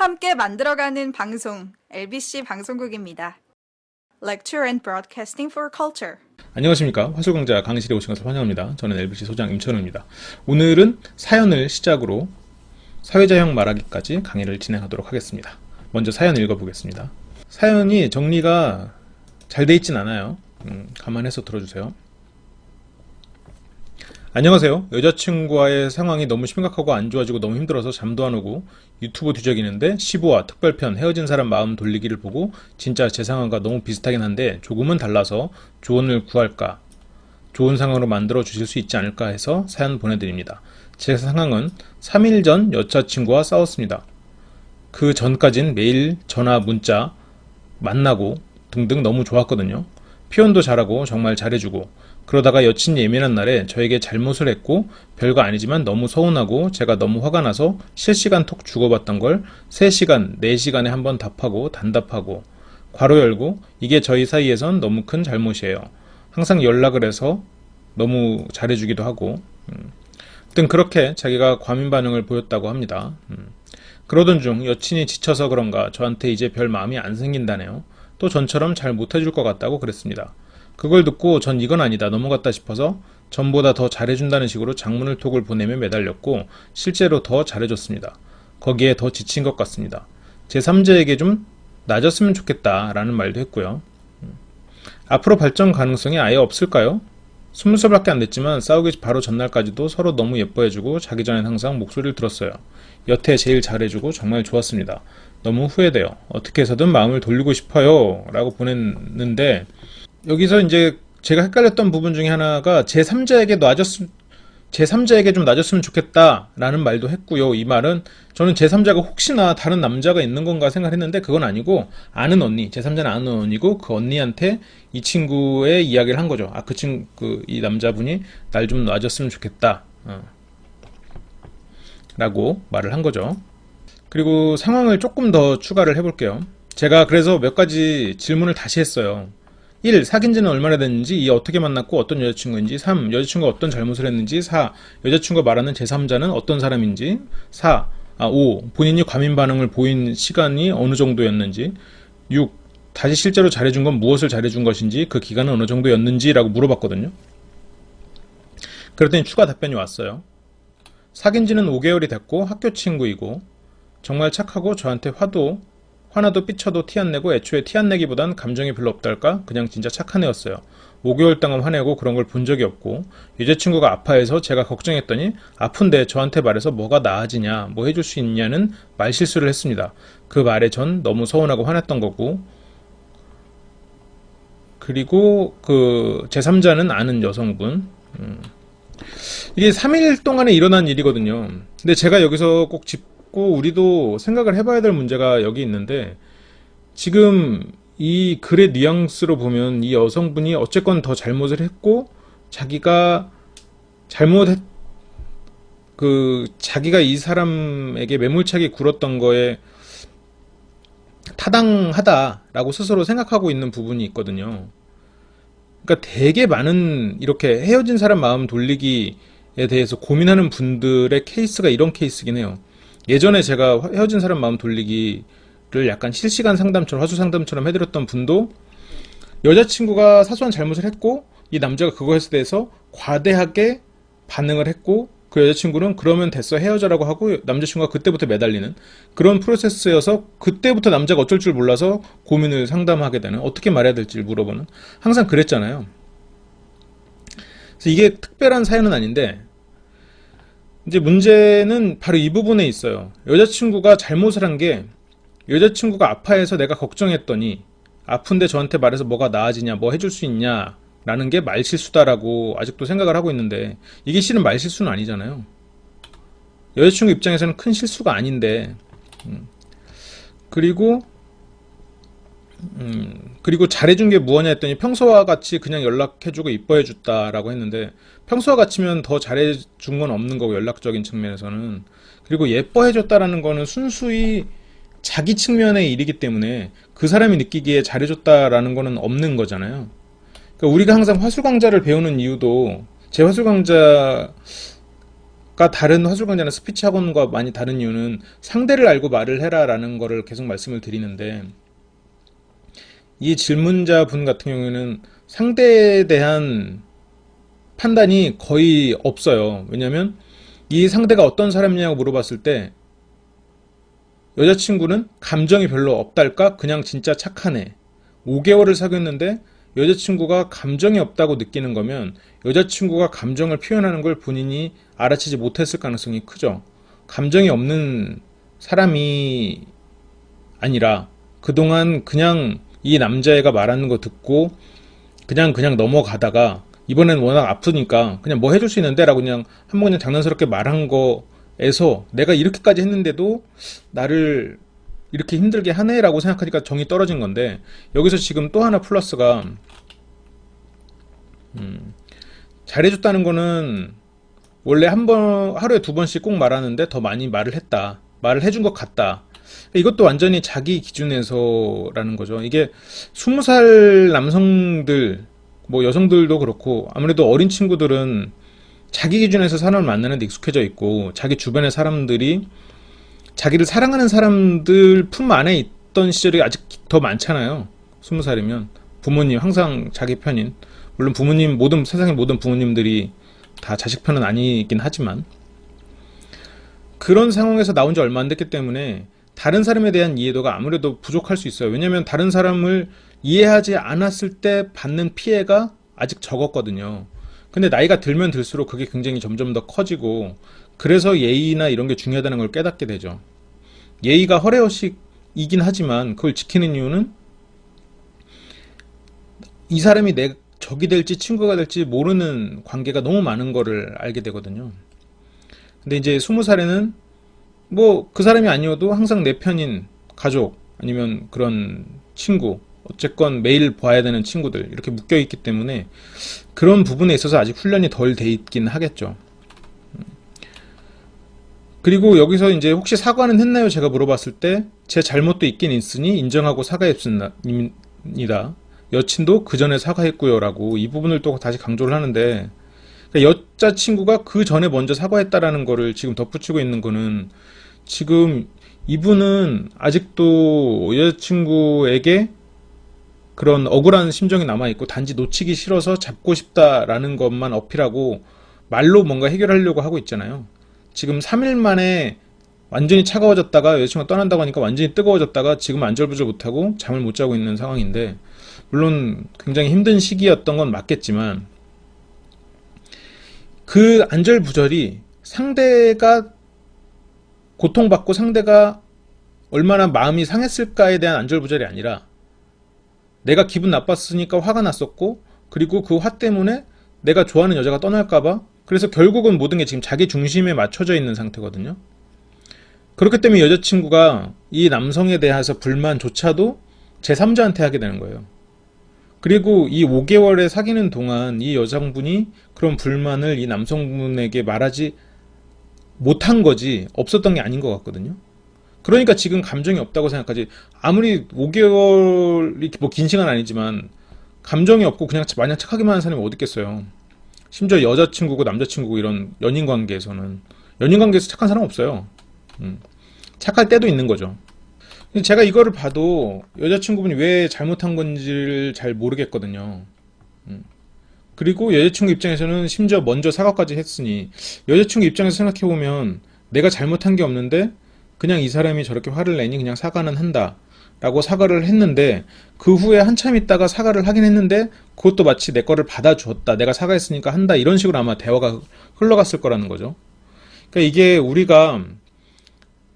함께 만들어가는 방송, LBC 방송국입니다. Lecture and Broadcasting for Culture. 안녕하십니까. 화술강좌 강의실에 오신 것을 환영합니다. 저는 LBC 소장 임천우입니다. 오늘은 사연을 시작으로 사회자형 말하기까지 강의를 진행하도록 하겠습니다. 먼저 사연 읽어보겠습니다. 사연이 정리가 잘 돼 있진 않아요. 감안해서 들어주세요. 안녕하세요. 여자친구와의 상황이 너무 심각하고 안 좋아지고 너무 힘들어서 잠도 안 오고 유튜브 뒤적이는데 15화 특별편 헤어진 사람 마음 돌리기를 보고 진짜 제 상황과 너무 비슷하긴 한데 조금은 달라서 조언을 구할까, 좋은 상황으로 만들어 주실 수 있지 않을까 해서 사연 보내드립니다. 제 상황은 3일 전 여자친구와 싸웠습니다. 그 전까진 매일 전화, 문자, 만나고 등등 너무 좋았거든요. 표현도 잘하고 정말 잘해주고, 그러다가 여친이 예민한 날에 저에게 잘못을 했고 별거 아니지만 너무 서운하고 제가 너무 화가 나서 실시간 톡 주고받던 걸 3시간, 4시간에 한 번 답하고 단답하고, 괄호 열고, 이게 저희 사이에선 너무 큰 잘못이에요. 항상 연락을 해서 너무 잘해주기도 하고, 아무튼 그렇게 자기가 과민 반응을 보였다고 합니다. 그러던 중 여친이 지쳐서 그런가 저한테 이제 별 마음이 안 생긴다네요. 또 전처럼 잘 못해줄 것 같다고 그랬습니다. 그걸 듣고 전 이건 아니다, 넘어갔다 싶어서 전보다 더 잘해준다는 식으로 장문을 톡을 보내며 매달렸고 실제로 더 잘해줬습니다. 거기에 더 지친 것 같습니다. 제3자에게 좀 나아졌으면 좋겠다 라는 말도 했고요. 앞으로 발전 가능성이 아예 없을까요? 20살밖에 안 됐지만 싸우기 바로 전날까지도 서로 너무 예뻐해주고 자기 전엔 항상 목소리를 들었어요. 여태 제일 잘해주고 정말 좋았습니다. 너무 후회돼요. 어떻게 해서든 마음을 돌리고 싶어요 라고 보냈는데, 여기서 이제 제가 헷갈렸던 부분 중에 하나가 제3자에게 좀 놔줬으면 좋겠다 라는 말도 했고요. 이 말은 저는 제3자가 혹시나 다른 남자가 있는 건가 생각했는데 그건 아니고, 아는 언니, 제3자는 아는 언니고 그 언니한테 이 친구의 이야기를 한 거죠. 이 남자분이 날 좀 놔줬으면 좋겠다 라고 말을 한 거죠. 그리고 상황을 조금 더 추가를 해볼게요. 제가 그래서 몇 가지 질문을 다시 했어요. 1. 사귄 지는 얼마나 됐는지, 2. 어떻게 만났고 어떤 여자친구인지, 3. 여자친구가 어떤 잘못을 했는지, 4. 여자친구가 말하는 제3자는 어떤 사람인지, 5. 본인이 과민 반응을 보인 시간이 어느 정도였는지, 6. 다시 실제로 잘해준 건 무엇을 잘해준 것인지, 그 기간은 어느 정도였는지 라고 물어봤거든요. 그랬더니 추가 답변이 왔어요. 사귄 지는 5개월이 됐고 학교 친구이고 정말 착하고 저한테 화나도 삐쳐도 티 안 내고, 애초에 티 안 내기보단 감정이 별로 없달까? 그냥 진짜 착한 애였어요. 5개월 동안 화내고 그런 걸 본 적이 없고, 여자친구가 아파해서 제가 걱정했더니 아픈데 저한테 말해서 뭐가 나아지냐, 뭐 해줄 수 있냐는 말실수를 했습니다. 그 말에 전 너무 서운하고 화냈던 거고, 그리고 그 제3자는 아는 여성분, 이게 3일 동안에 일어난 일이거든요. 근데 제가 여기서 꼭 우리도 생각을 해봐야 될 문제가 여기 있는데, 지금 이 글의 뉘앙스로 보면 이 여성분이 어쨌건 더 잘못을 했고, 자기가 자기가 이 사람에게 매몰차게 굴었던 거에 타당하다라고 스스로 생각하고 있는 부분이 있거든요. 그러니까 되게 많은 이렇게 헤어진 사람 마음 돌리기에 대해서 고민하는 분들의 케이스가 이런 케이스긴 해요. 예전에 제가 헤어진 사람 마음 돌리기를 약간 실시간 상담처럼, 화수 상담처럼 해드렸던 분도 여자친구가 사소한 잘못을 했고 이 남자가 그거에 대해서 과대하게 반응을 했고, 그 여자친구는 그러면 됐어, 헤어져라고 하고 남자친구가 그때부터 매달리는 그런 프로세스여서, 그때부터 남자가 어쩔 줄 몰라서 고민을 상담하게 되는, 어떻게 말해야 될지 물어보는, 항상 그랬잖아요. 그래서 이게 특별한 사연은 아닌데, 이제 문제는 바로 이 부분에 있어요. 여자친구가 잘못을 한 게, 여자친구가 아파해서 내가 걱정했더니 아픈데 저한테 말해서 뭐가 나아지냐, 뭐 해줄 수 있냐 라는 게 말실수다라고 아직도 생각을 하고 있는데, 이게 실은 말실수는 아니잖아요. 여자친구 입장에서는 큰 실수가 아닌데, 그리고 잘해준 게 무엇냐 했더니 평소와 같이 그냥 연락해주고 이뻐해줬다라고 했는데, 평소와 같이면 더 잘해준 건 없는 거고, 연락적인 측면에서는. 그리고 예뻐해줬다라는 거는 순수히 자기 측면의 일이기 때문에 그 사람이 느끼기에 잘해줬다라는 거는 없는 거잖아요. 그러니까 우리가 항상 화술 강좌를 배우는 이유도, 제 화술 강좌 다른 화술 강좌나 스피치 학원과 많이 다른 이유는 상대를 알고 말을 해라라는 거를 계속 말씀을 드리는데, 이 질문자 분 같은 경우에는 상대에 대한 판단이 거의 없어요. 왜냐면 이 상대가 어떤 사람이냐고 물어봤을 때 여자친구는 감정이 별로 없달까? 그냥 진짜 착하네. 5개월을 사귀었는데 여자친구가 감정이 없다고 느끼는 거면 여자친구가 감정을 표현하는 걸 본인이 알아채지 못했을 가능성이 크죠. 감정이 없는 사람이 아니라 그동안 그냥 이 남자애가 말하는 거 듣고 그냥 넘어가다가 이번엔 워낙 아프니까 그냥 뭐 해줄 수 있는데 라고 그냥 한번 그냥 장난스럽게 말한 거에서 내가 이렇게까지 했는데도 나를 이렇게 힘들게 하네 라고 생각하니까 정이 떨어진 건데, 여기서 지금 또 하나 플러스가 잘해줬다는 거는 원래 한 번 하루에 2번씩 꼭 말하는데 더 많이 말을 했다, 말을 해준 것 같다. 이것도 완전히 자기 기준에서라는 거죠. 이게 20살 남성들, 뭐 여성들도 그렇고 아무래도 어린 친구들은 자기 기준에서 사람을 만나는 데 익숙해져 있고 자기 주변의 사람들이 자기를 사랑하는 사람들 품 안에 있던 시절이 아직 더 많잖아요. 20살이면 부모님 항상 자기 편인, 물론 부모님 세상의 모든 부모님들이 다 자식 편은 아니긴 하지만 그런 상황에서 나온 지 얼마 안 됐기 때문에 다른 사람에 대한 이해도가 아무래도 부족할 수 있어요. 왜냐하면 다른 사람을 이해하지 않았을 때 받는 피해가 아직 적었거든요. 근데 나이가 들면 들수록 그게 굉장히 점점 더 커지고, 그래서 예의나 이런 게 중요하다는 걸 깨닫게 되죠. 예의가 허례허식이긴 하지만 그걸 지키는 이유는 이 사람이 내 적이 될지 친구가 될지 모르는 관계가 너무 많은 거를 알게 되거든요. 근데 이제 20살에는 뭐 그 사람이 아니어도 항상 내 편인 가족 아니면 그런 친구, 어쨌건 매일 봐야 되는 친구들 이렇게 묶여 있기 때문에 그런 부분에 있어서 아직 훈련이 덜 돼 있긴 하겠죠. 그리고 여기서 이제 혹시 사과는 했나요? 제가 물어봤을 때 제 잘못도 있긴 있으니 인정하고 사과했습니다. 여친도 그 전에 사과했고요 라고 이 부분을 또 다시 강조를 하는데, 그러니까 여자친구가 그 전에 먼저 사과했다라는 거를 지금 덧붙이고 있는 거는 지금 이분은 아직도 여자친구에게 그런 억울한 심정이 남아있고 단지 놓치기 싫어서 잡고 싶다라는 것만 어필하고 말로 뭔가 해결하려고 하고 있잖아요. 지금 3일 만에 완전히 차가워졌다가 여자친구가 떠난다고 하니까 완전히 뜨거워졌다가 지금 안절부절 못하고 잠을 못 자고 있는 상황인데, 물론 굉장히 힘든 시기였던 건 맞겠지만 그 안절부절이 상대가 고통받고 상대가 얼마나 마음이 상했을까에 대한 안절부절이 아니라 내가 기분 나빴으니까 화가 났었고, 그리고 그 화 때문에 내가 좋아하는 여자가 떠날까봐, 그래서 결국은 모든 게 지금 자기 중심에 맞춰져 있는 상태거든요. 그렇기 때문에 여자친구가 이 남성에 대해서 불만조차도 제3자한테 하게 되는 거예요. 그리고 이 5개월의 사귀는 동안 이 여성분이 그런 불만을 이 남성분에게 말하지 못한 거지 없었던 게 아닌 것 같거든요. 그러니까 지금 감정이 없다고 생각하지, 아무리 5개월이 뭐 긴 시간 아니지만 감정이 없고 그냥 마냥 착하기만 하는 사람이 어디 있겠어요. 심지어 여자친구고 남자친구고 이런 연인관계에서는, 연인관계에서 착한 사람 없어요. 착할 때도 있는 거죠. 제가 이거를 봐도 여자친구분이 왜 잘못한 건지를 잘 모르겠거든요. 그리고 여자친구 입장에서는 심지어 먼저 사과까지 했으니, 여자친구 입장에서 생각해보면 내가 잘못한 게 없는데 그냥 이 사람이 저렇게 화를 내니 그냥 사과는 한다 라고 사과를 했는데, 그 후에 한참 있다가 사과를 하긴 했는데 그것도 마치 내 거를 받아주었다, 내가 사과했으니까 한다, 이런 식으로 아마 대화가 흘러갔을 거라는 거죠. 그러니까 이게 우리가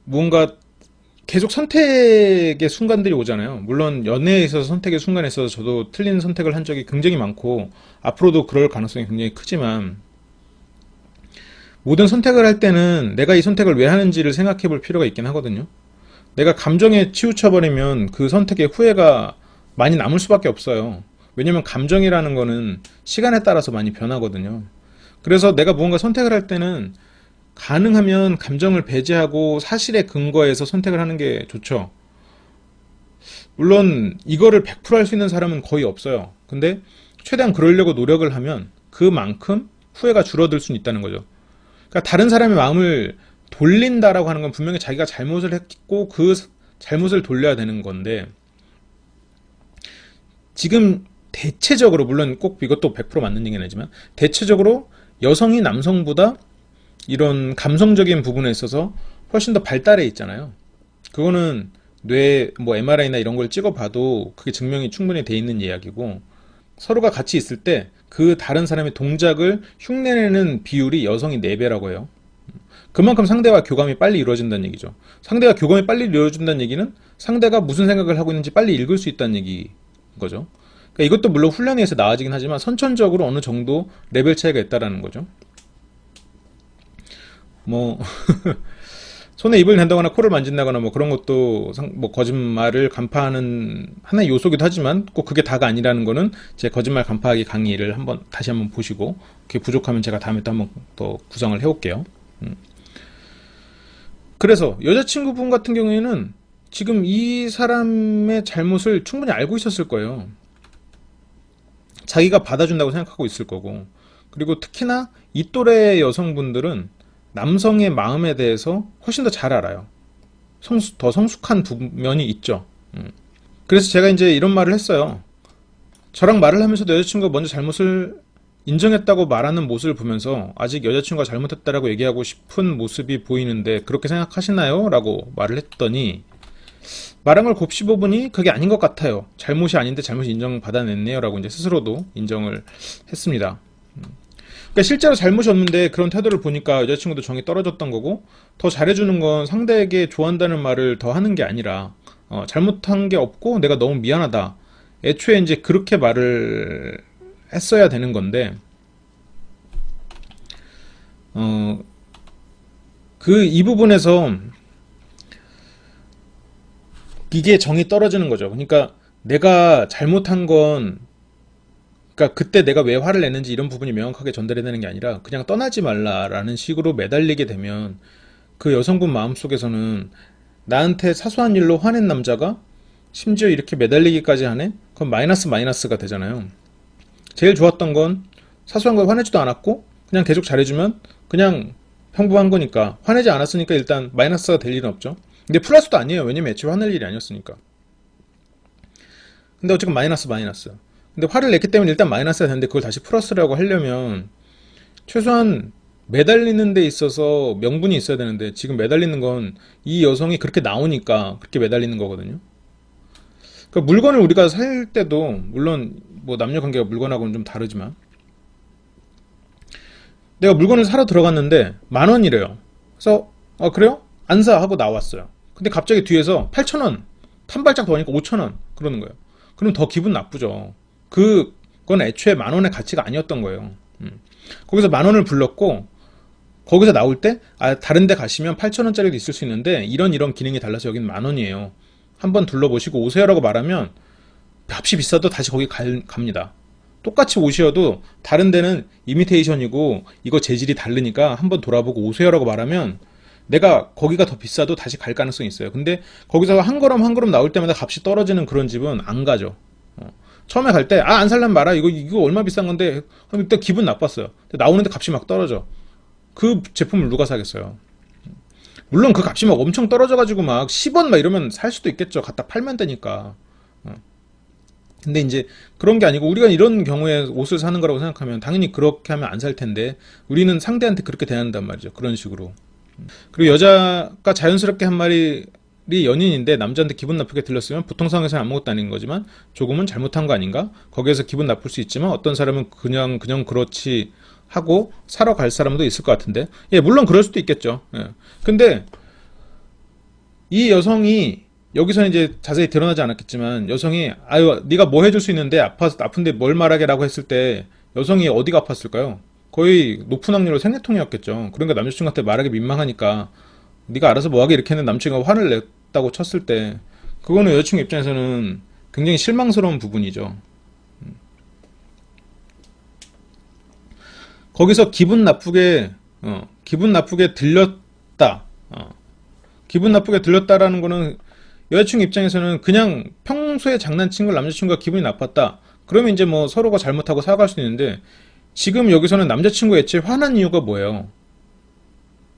뭔가 계속 선택의 순간들이 오잖아요. 물론 연애에 있어서 선택의 순간에 있어서 저도 틀린 선택을 한 적이 굉장히 많고 앞으로도 그럴 가능성이 굉장히 크지만, 모든 선택을 할 때는 내가 이 선택을 왜 하는지를 생각해 볼 필요가 있긴 하거든요. 내가 감정에 치우쳐버리면 그 선택의 후회가 많이 남을 수밖에 없어요. 왜냐면 감정이라는 거는 시간에 따라서 많이 변하거든요. 그래서 내가 무언가 선택을 할 때는 가능하면 감정을 배제하고 사실에 근거해서 선택을 하는 게 좋죠. 물론 이거를 100% 할 수 있는 사람은 거의 없어요. 근데 최대한 그러려고 노력을 하면 그만큼 후회가 줄어들 수는 있다는 거죠. 그러니까 다른 사람의 마음을 돌린다라고 하는 건 분명히 자기가 잘못을 했고 그 잘못을 돌려야 되는 건데, 지금 대체적으로, 물론 꼭 이것도 100% 맞는 얘기는 아니지만 대체적으로 여성이 남성보다 이런 감성적인 부분에 있어서 훨씬 더 발달해 있잖아요. 그거는 뇌 뭐 MRI나 이런 걸 찍어봐도 그게 증명이 충분히 돼 있는 이야기고, 서로가 같이 있을 때 그 다른 사람의 동작을 흉내내는 비율이 여성이 4배라고 해요. 그만큼 상대와 교감이 빨리 이루어진다는 얘기죠. 상대와 교감이 빨리 이루어진다는 얘기는 상대가 무슨 생각을 하고 있는지 빨리 읽을 수 있다는 얘기인 거죠. 그러니까 이것도 물론 훈련에 의해서 나아지긴 하지만 선천적으로 어느 정도 레벨 차이가 있다라는 거죠. 뭐 손에 입을 댄다거나 코를 만진다거나 뭐 그런 것도 뭐 거짓말을 간파하는 하나의 요소기도 하지만 꼭 그게 다가 아니라는 거는 제 거짓말 간파하기 강의를 다시 한번 보시고, 그게 부족하면 제가 다음에 또 한번 더 구성을 해올게요. 그래서 여자친구분 같은 경우에는 지금 이 사람의 잘못을 충분히 알고 있었을 거예요. 자기가 받아준다고 생각하고 있을 거고, 그리고 특히나 이 또래의 여성분들은 남성의 마음에 대해서 훨씬 더 잘 알아요. 더 성숙한 면이 있죠. 그래서 제가 이제 이런 말을 했어요. 저랑 말을 하면서도 여자친구가 먼저 잘못을 인정했다고 말하는 모습을 보면서 아직 여자친구가 잘못했다라고 얘기하고 싶은 모습이 보이는데 그렇게 생각하시나요? 라고 말을 했더니, 말한 걸 곱씹어보니 그게 아닌 것 같아요. 잘못이 아닌데 잘못 인정받아냈네요. 라고 이제 스스로도 인정을 했습니다. 그러니까 실제로 잘못이 없는데 그런 태도를 보니까 여자친구도 정이 떨어졌던 거고, 더 잘해주는 건 상대에게 좋아한다는 말을 더 하는 게 아니라 잘못한 게 없고 내가 너무 미안하다. 애초에 이제 그렇게 말을 했어야 되는 건데, 이 부분에서 이게 정이 떨어지는 거죠. 그러니까 내가 잘못한 건, 그러니까 그때 내가 왜 화를 내는지 이런 부분이 명확하게 전달이 되는 게 아니라 그냥 떠나지 말라라는 식으로 매달리게 되면 그 여성분 마음속에서는 나한테 사소한 일로 화낸 남자가 심지어 이렇게 매달리기까지 하네? 그럼 마이너스가 되잖아요. 제일 좋았던 건 사소한 걸 화내지도 않았고 그냥 계속 잘해주면 그냥 평범한 거니까, 화내지 않았으니까 일단 마이너스가 될 일은 없죠. 근데 플러스도 아니에요. 왜냐면 애초에 화낼 일이 아니었으니까. 근데 어쨌든 마이너스. 근데 화를 냈기 때문에 일단 마이너스가 되는데 그걸 다시 플러스라고 하려면 최소한 매달리는 데 있어서 명분이 있어야 되는데, 지금 매달리는 건 이 여성이 그렇게 나오니까 그렇게 매달리는 거거든요. 그러니까 물건을 우리가 살 때도, 물론 뭐 남녀 관계가 물건하고는 좀 다르지만, 내가 물건을 사러 들어갔는데 10,000원이래요. 그래서 그래요? 안 사 하고 나왔어요. 근데 갑자기 뒤에서 8,000원, 한 발짝 더 하니까 5,000원 그러는 거예요. 그럼 더 기분 나쁘죠. 그건 애초에 10,000원의 가치가 아니었던 거예요. 거기서 10,000원을 불렀고, 거기서 나올 때 다른 데 가시면 8,000원짜리도 있을 수 있는데 이런 기능이 달라서 여기는 10,000원이에요. 한번 둘러보시고 오세요라고 말하면 값이 비싸도 다시 거기 갑니다. 똑같이 옷이어도 다른 데는 이미테이션이고 이거 재질이 다르니까 한번 돌아보고 오세요라고 말하면 내가 거기가 더 비싸도 다시 갈 가능성이 있어요. 근데 거기서 한 걸음 한 걸음 나올 때마다 값이 떨어지는 그런 집은 안 가죠. 처음에 갈 때 안 살란 말아, 이거 얼마 비싼 건데, 그럼 일단 기분 나빴어요. 나오는데 값이 막 떨어져. 그 제품을 누가 사겠어요? 물론 그 값이 막 엄청 떨어져가지고 막 10원 막 이러면 살 수도 있겠죠. 갖다 팔면 되니까. 근데 이제 그런 게 아니고, 우리가 이런 경우에 옷을 사는 거라고 생각하면 당연히 그렇게 하면 안 살 텐데 우리는 상대한테 그렇게 대한단 말이죠. 그런 식으로. 그리고 여자가 자연스럽게 한 말이 연인인데 남자한테 기분 나쁘게 들렸으면 보통 상황에서는 아무것도 아닌 거지만 조금은 잘못한 거 아닌가? 거기에서 기분 나쁠 수 있지만 어떤 사람은 그냥 그렇지 하고 사러 갈 사람도 있을 것 같은데, 예, 물론 그럴 수도 있겠죠. 예. 근데 이 여성이 여기서는 이제 자세히 드러나지 않았겠지만, 여성이 네가 뭐 해줄 수 있는데 아픈데 뭘 말하게라고 했을 때 여성이 어디가 아팠을까요? 거의 높은 확률로 생리통이었겠죠. 그러니까 남자친구한테 말하기 민망하니까 네가 알아서 뭐하게 이렇게 했는데 남친구가 화를 냈다고 쳤을 때 그거는 여자친구 입장에서는 굉장히 실망스러운 부분이죠. 거기서 기분 나쁘게 들렸다. 기분 나쁘게 들렸다라는 거는 여자친구 입장에서는 그냥 평소에 장난친 걸 남자친구가 기분이 나빴다. 그러면 이제 뭐 서로가 잘못하고 사과할 수 있는데, 지금 여기서는 남자친구 애초에 화난 이유가 뭐예요?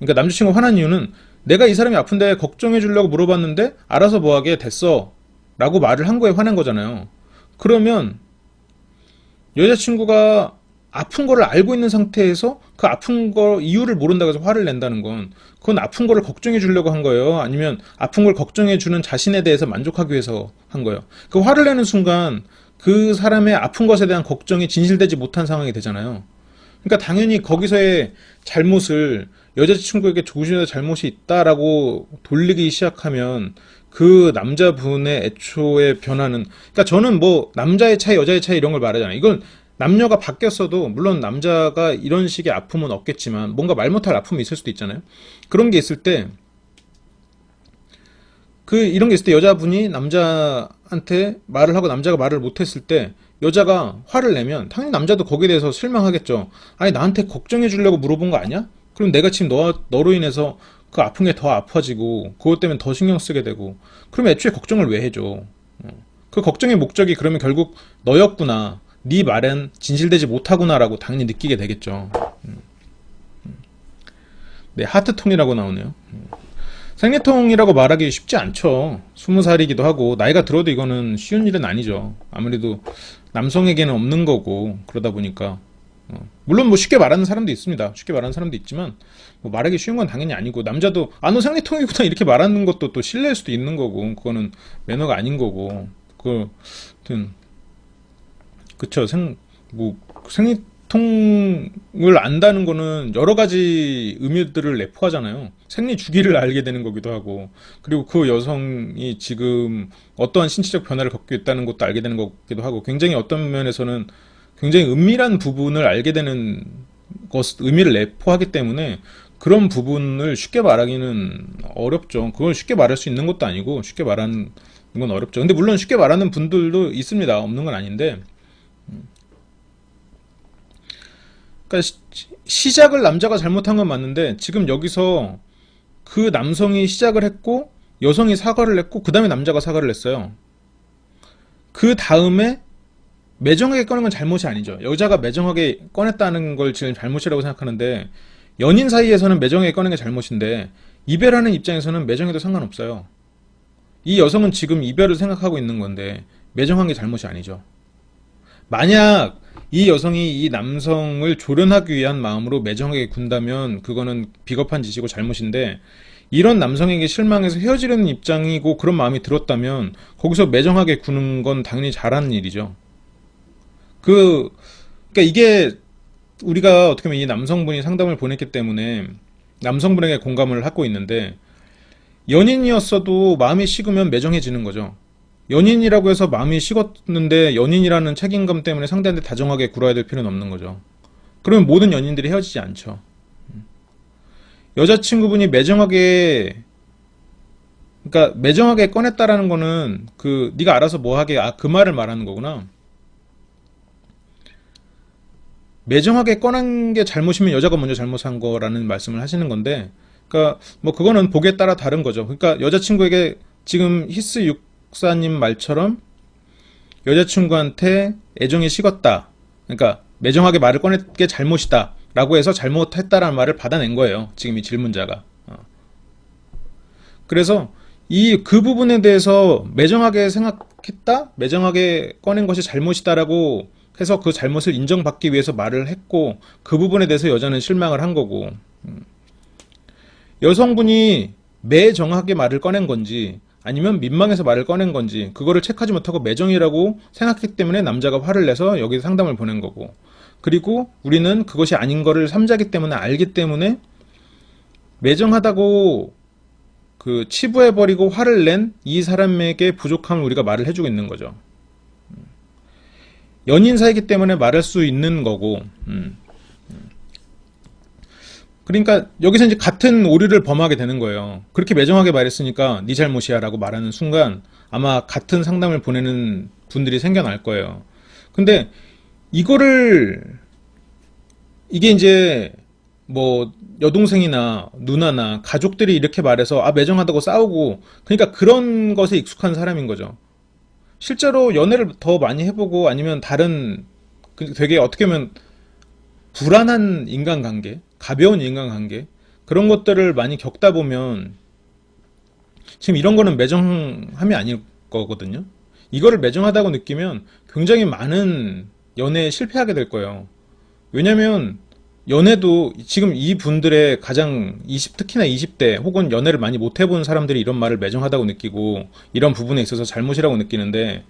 그러니까 남자친구가 화난 이유는 내가 이 사람이 아픈데 걱정해 주려고 물어봤는데 알아서 뭐하게 됐어 라고 말을 한 거에 화난 거잖아요. 그러면 여자친구가 아픈 거를 알고 있는 상태에서 그 아픈 거 이유를 모른다고 해서 화를 낸다는 건 그건 아픈 거를 걱정해 주려고 한 거예요. 아니면 아픈 걸 걱정해 주는 자신에 대해서 만족하기 위해서 한 거예요. 그 화를 내는 순간 그 사람의 아픈 것에 대한 걱정이 진실되지 못한 상황이 되잖아요. 그러니까 당연히 거기서의 잘못을 여자친구에게 조금이라도 잘못이 있다라고 돌리기 시작하면 그 남자분의 애초의 변화는, 그러니까 저는 뭐 남자의 차이, 여자의 차이 이런 걸 말하잖아요. 이건 남녀가 바뀌었어도 물론 남자가 이런 식의 아픔은 없겠지만 뭔가 말 못할 아픔이 있을 수도 있잖아요. 그런 게 있을 때 이런 게 있을 때 여자분이 남자한테 말을 하고 남자가 말을 못했을 때 여자가 화를 내면 당연히 남자도 거기에 대해서 실망하겠죠. 아니 나한테 걱정해 주려고 물어본 거 아니야? 그럼 내가 지금 너로 인해서 그 아픈 게 더 아파지고 그것 때문에 더 신경 쓰게 되고 그러면 애초에 걱정을 왜 해줘? 그 걱정의 목적이 그러면 결국 너였구나. 네 말은 진실되지 못하구나라고 당연히 느끼게 되겠죠. 네, 하트통이라고 나오네요. 생리통이라고 말하기 쉽지 않죠. 20살이기도 하고 나이가 들어도 이거는 쉬운 일은 아니죠. 아무래도 남성에게는 없는 거고 그러다 보니까 물론 뭐 쉽게 말하는 사람도 있습니다. 쉽게 말하는 사람도 있지만 뭐 말하기 쉬운 건 당연히 아니고 남자도 너 생리통이구나 이렇게 말하는 것도 또 실례일 수도 있는 거고 그거는 매너가 아닌 거고 그쵸. 생리통을 안다는 거는 여러 가지 의미들을 내포하잖아요. 생리 주기를 알게 되는 거기도 하고, 그리고 그 여성이 지금 어떠한 신체적 변화를 겪고 있다는 것도 알게 되는 거기도 하고, 굉장히 어떤 면에서는 굉장히 은밀한 부분을 알게 되는 의미를 내포하기 때문에 그런 부분을 쉽게 말하기는 어렵죠. 그걸 쉽게 말할 수 있는 것도 아니고, 쉽게 말하는 건 어렵죠. 근데 물론 쉽게 말하는 분들도 있습니다. 없는 건 아닌데, 그러니까 시작을 남자가 잘못한 건 맞는데 지금 여기서 그 남성이 시작을 했고 여성이 사과를 했고 그 다음에 남자가 사과를 했어요. 그 다음에 매정하게 꺼낸 건 잘못이 아니죠. 여자가 매정하게 꺼냈다는 걸 지금 잘못이라고 생각하는데 연인 사이에서는 매정하게 꺼낸 게 잘못인데 이별하는 입장에서는 매정해도 상관없어요. 이 여성은 지금 이별을 생각하고 있는 건데 매정한 게 잘못이 아니죠. 만약 이 여성이 이 남성을 조련하기 위한 마음으로 매정하게 군다면 그거는 비겁한 짓이고 잘못인데 이런 남성에게 실망해서 헤어지려는 입장이고 그런 마음이 들었다면 거기서 매정하게 구는 건 당연히 잘하는 일이죠. 그러니까 이게 우리가 어떻게 보면 이 남성분이 상담을 보냈기 때문에 남성분에게 공감을 하고 있는데 연인이었어도 마음이 식으면 매정해지는 거죠. 연인이라고 해서 마음이 식었는데 연인이라는 책임감 때문에 상대한테 다정하게 굴어야 될 필요는 없는 거죠. 그러면 모든 연인들이 헤어지지 않죠. 여자친구분이 매정하게 꺼냈다라는 거는 네가 알아서 뭐 하게 그 말을 말하는 거구나. 매정하게 꺼낸 게 잘못이면 여자가 먼저 잘못한 거라는 말씀을 하시는 건데, 그러니까 뭐 그거는 보기에 따라 다른 거죠. 그러니까 여자친구에게 지금 히스 육사님 말처럼 여자친구한테 애정이 식었다. 그러니까 매정하게 말을 꺼낸 게 잘못이다. 라고 해서 잘못했다라는 말을 받아낸 거예요. 지금 이 질문자가. 그래서 그 부분에 대해서 매정하게 생각했다? 매정하게 꺼낸 것이 잘못이다라고 해서 그 잘못을 인정받기 위해서 말을 했고 그 부분에 대해서 여자는 실망을 한 거고 여성분이 매정하게 말을 꺼낸 건지 아니면 민망해서 말을 꺼낸 건지 그거를 체크하지 못하고 매정이라고 생각했기 때문에 남자가 화를 내서 여기 상담을 보낸 거고 그리고 우리는 그것이 아닌 거를 삼자기 때문에 알기 때문에 매정하다고 치부해버리고 화를 낸 이 사람에게 부족함을 우리가 말을 해주고 있는 거죠. 연인 사이기 때문에 말할 수 있는 거고 그러니까 여기서 이제 같은 오류를 범하게 되는 거예요. 그렇게 매정하게 말했으니까 네 잘못이야 라고 말하는 순간 아마 같은 상담을 보내는 분들이 생겨날 거예요. 근데 이게 이제 뭐 여동생이나 누나나 가족들이 이렇게 말해서 매정하다고 싸우고 그러니까 그런 것에 익숙한 사람인 거죠. 실제로 연애를 더 많이 해보고 아니면 다른 되게 어떻게 보면 불안한 인간관계, 가벼운 인간관계 그런 것들을 많이 겪다 보면 지금 이런 거는 매정함이 아닐 거거든요. 이거를 매정하다고 느끼면 굉장히 많은 연애에 실패하게 될 거예요. 왜냐면 연애도 지금 이 분들의 가장 특히나 20대 혹은 연애를 많이 못 해본 사람들이 이런 말을 매정하다고 느끼고 이런 부분에 있어서 잘못이라고 느끼는데,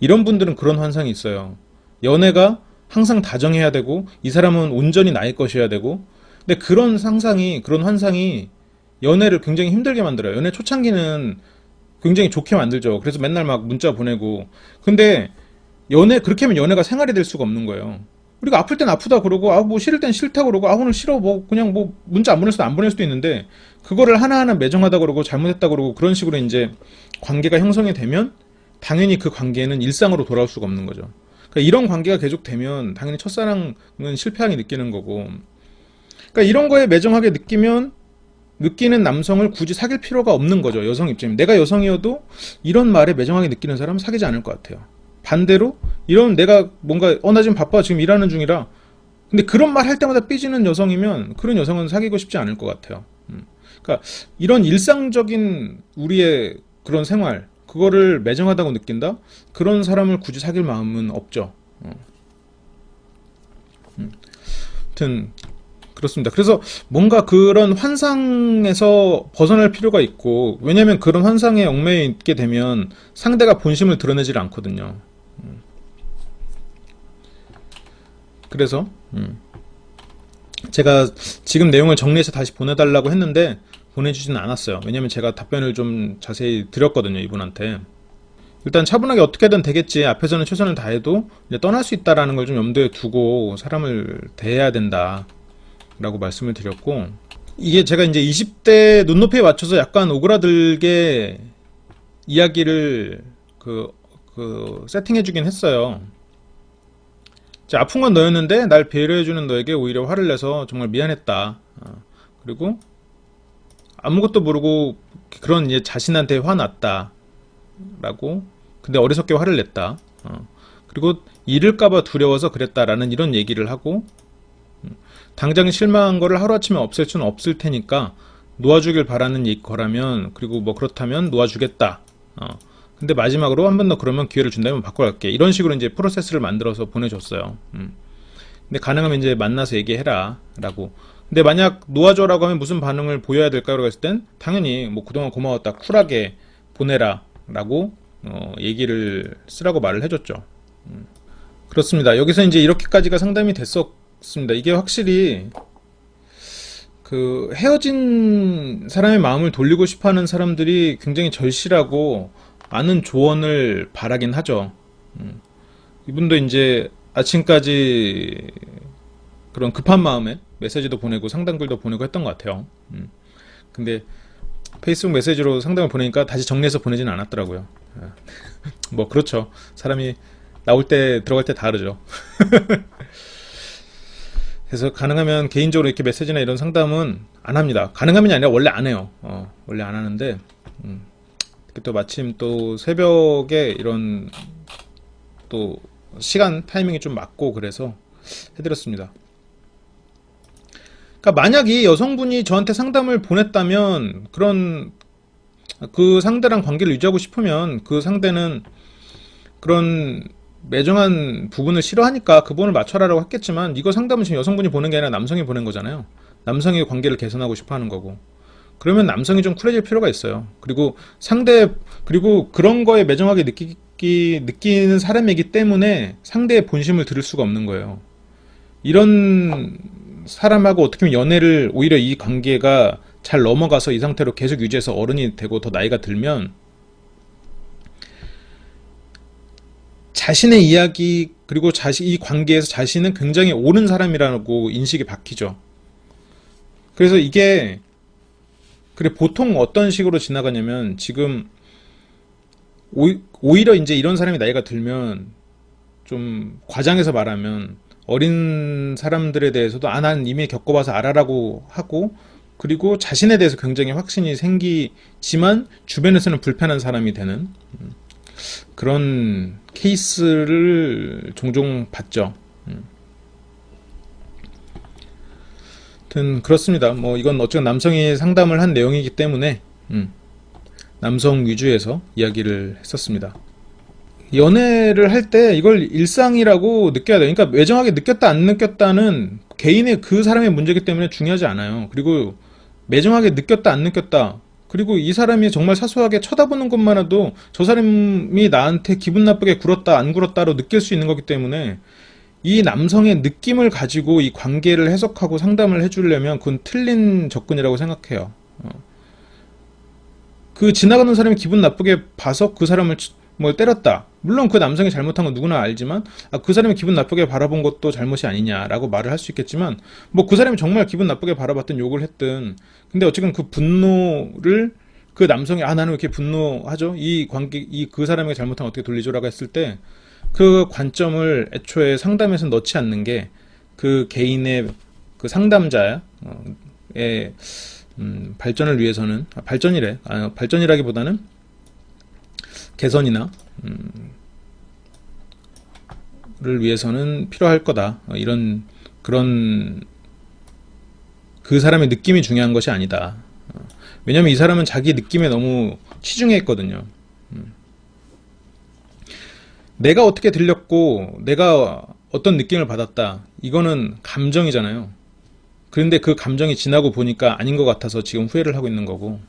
이런 분들은 그런 환상이 있어요. 연애가 항상 다정해야 되고 이 사람은 온전히 나의 것이어야 되고, 근데 그런 환상이 연애를 굉장히 힘들게 만들어요. 연애 초창기는 굉장히 좋게 만들죠. 그래서 맨날 막 문자 보내고. 근데 그렇게 하면 연애가 생활이 될 수가 없는 거예요. 우리가 아플 땐 아프다 그러고, 뭐 싫을 땐 싫다 그러고, 오늘 싫어, 그냥 문자 안 보낼 수도 안 보낼 수도 있는데, 그거를 하나하나 매정하다 그러고, 잘못했다 그러고, 그런 식으로 이제 관계가 형성이 되면, 당연히 그 관계는 일상으로 돌아올 수가 없는 거죠. 그러니까 이런 관계가 계속되면, 당연히 첫사랑은 실패하게 느끼는 거고, 그러니까 이런 거에 매정하게 느끼는 남성을 굳이 사귈 필요가 없는 거죠. 여성 입장이면. 내가 여성이어도 이런 말에 매정하게 느끼는 사람은 사귀지 않을 것 같아요. 반대로 이런 내가 뭔가 나 지금 바빠 지금 일하는 중이라, 근데 그런 말 할 때마다 삐지는 여성이면 그런 여성은 사귀고 싶지 않을 것 같아요. 그러니까 이런 일상적인 우리의 그런 생활, 그거를 매정하다고 느낀다? 그런 사람을 굳이 사귈 마음은 없죠. 아무튼 그렇습니다. 그래서 뭔가 그런 환상에서 벗어날 필요가 있고, 왜냐하면 그런 환상에 얽매여 있게 되면 상대가 본심을 드러내질 않거든요. 그래서 제가 지금 내용을 정리해서 다시 보내달라고 했는데 보내주지는 않았어요. 왜냐면 제가 답변을 좀 자세히 드렸거든요, 이분한테. 일단 차분하게 어떻게든 되겠지, 앞에서는 최선을 다해도 이제 떠날 수 있다라는 걸 좀 염두에 두고 사람을 대해야 된다 라고 말씀을 드렸고, 이게 제가 이제 20대 눈높이에 맞춰서 약간 오그라들게 이야기를 세팅해 주긴 했어요. 아픈 건 너였는데 날 배려해주는 너에게 오히려 화를 내서 정말 미안했다. 그리고 아무것도 모르고 그런 이제 자신한테 화났다. 라고. 근데 어리석게 화를 냈다. 그리고 잃을까봐 두려워서 그랬다라는 이런 얘기를 하고, 당장 실망한 거를 하루아침에 없앨 수는 없을 테니까 놓아주길 바라는 거라면, 그리고 뭐 그렇다면 놓아주겠다. 근데 마지막으로 한 번 더 그러면 기회를 준다면 바꿔갈게. 이런 식으로 이제 프로세스를 만들어서 보내줬어요. 근데 가능하면 이제 만나서 얘기해라 라고. 근데 만약 놓아줘라고 하면 무슨 반응을 보여야 될까요? 라고 했을 땐 당연히 뭐 그동안 고마웠다, 쿨하게 보내라 라고 얘기를 쓰라고 말을 해줬죠. 그렇습니다. 여기서 이제 이렇게까지가 상담이 됐었습니다. 이게 확실히 그 헤어진 사람의 마음을 돌리고 싶어하는 사람들이 굉장히 절실하고 많은 조언을 바라긴 하죠. 이분도 이제 아침까지 그런 급한 마음에 메시지도 보내고 상담글도 보내고 했던 것 같아요. 근데 페이스북 메시지로 상담을 보내니까 다시 정리해서 보내지는 않았더라고요. 뭐 그렇죠. 사람이 나올 때 들어갈 때 다르죠. 그래서 가능하면 개인적으로 이렇게 메시지나 이런 상담은 안 합니다. 가능하면이 아니라 원래 안 해요. 원래 안 하는데 또 마침 또 새벽에 이런 또 시간 타이밍이 좀 맞고 그래서 해드렸습니다. 그러니까 만약 이 여성분이 저한테 상담을 보냈다면, 그 상대랑 관계를 유지하고 싶으면 그 상대는 그런 매정한 부분을 싫어하니까 그 부분을 맞춰라라고 했겠지만, 이거 상담은 지금 여성분이 보낸 게 아니라 남성이 보낸 거잖아요. 남성이 관계를 개선하고 싶어 하는 거고. 그러면 남성이 좀 쿨해질 필요가 있어요. 그리고 그런 거에 매정하게 느끼는 사람이기 때문에 상대의 본심을 들을 수가 없는 거예요. 이런 사람하고 어떻게 보면 연애를, 오히려 이 관계가 잘 넘어가서 이 상태로 계속 유지해서 어른이 되고 더 나이가 들면 자신의 이야기, 그리고 이 관계에서 자신은 굉장히 옳은 사람이라고 인식이 바뀌죠. 그래서 이게 보통 어떤 식으로 지나가냐면, 지금 오히려 이제 이런 사람이 나이가 들면, 좀 과장해서 말하면 어린 사람들에 대해서도 난 이미 겪어봐서 알아라고 하고, 그리고 자신에 대해서 굉장히 확신이 생기지만 주변에서는 불편한 사람이 되는 그런 케이스를 종종 봤죠. 하여튼 그렇습니다. 뭐 이건 어쨌든 남성이 상담을 한 내용이기 때문에 남성 위주에서 이야기를 했었습니다. 연애를 할 때 이걸 일상이라고 느껴야 돼요. 그러니까 매정하게 느꼈다 안 느꼈다는 개인의 그 사람의 문제이기 때문에 중요하지 않아요. 그리고 매정하게 느꼈다 안 느꼈다, 그리고 이 사람이 정말 사소하게 쳐다보는 것만 해도 저 사람이 나한테 기분 나쁘게 굴었다 안 굴었다로 느낄 수 있는 거기 때문에 이 남성의 느낌을 가지고 이 관계를 해석하고 상담을 해주려면 그건 틀린 접근이라고 생각해요. 그 지나가는 사람이 기분 나쁘게 봐서 그 사람을 뭘 때렸다. 물론 그 남성이 잘못한 건 누구나 알지만 그 사람이 기분 나쁘게 바라본 것도 잘못이 아니냐라고 말을 할 수 있겠지만, 뭐 그 사람이 정말 기분 나쁘게 바라봤든 욕을 했든, 근데 어쨌든 그 분노를 그 남성이 나는 왜 이렇게 분노하죠? 이 관계, 그 사람에게 잘못한 거 어떻게 돌리죠라고 했을 때 그 관점을 애초에 상담에서 넣지 않는 게 그 개인의 그 상담자의 발전을 위해서는, 발전이라기보다는 개선이나 를 위해서는 필요할 거다. 그런 그 사람의 느낌이 중요한 것이 아니다. 왜냐면 이 사람은 자기 느낌에 너무 치중해 있거든요. 내가 어떻게 들렸고 내가 어떤 느낌을 받았다, 이거는 감정이잖아요. 그런데 그 감정이 지나고 보니까 아닌 것 같아서 지금 후회를 하고 있는 거고.